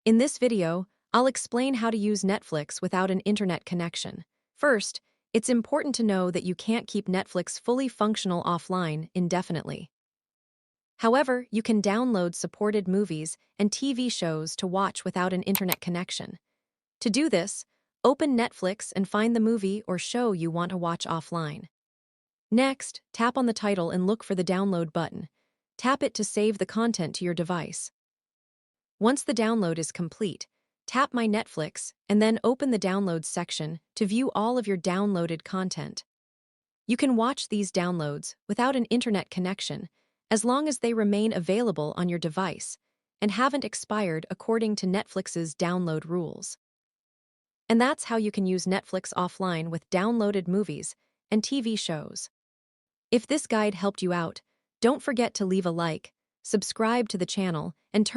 In this video, I'll explain how to use Netflix without an internet connection. First, it's important to know that you can't keep Netflix fully functional offline indefinitely. However, you can download supported movies and TV shows to watch without an internet connection. To do this, open Netflix and find the movie or show you want to watch offline. Next, tap on the title and look for the download button. Tap it to save the content to your device. Once the download is complete, tap My Netflix and then open the Downloads section to view all of your downloaded content. You can watch these downloads without an internet connection as long as they remain available on your device and haven't expired according to Netflix's download rules. And that's how you can use Netflix offline with downloaded movies and TV shows. If this guide helped you out, don't forget to leave a like, subscribe to the channel, and turn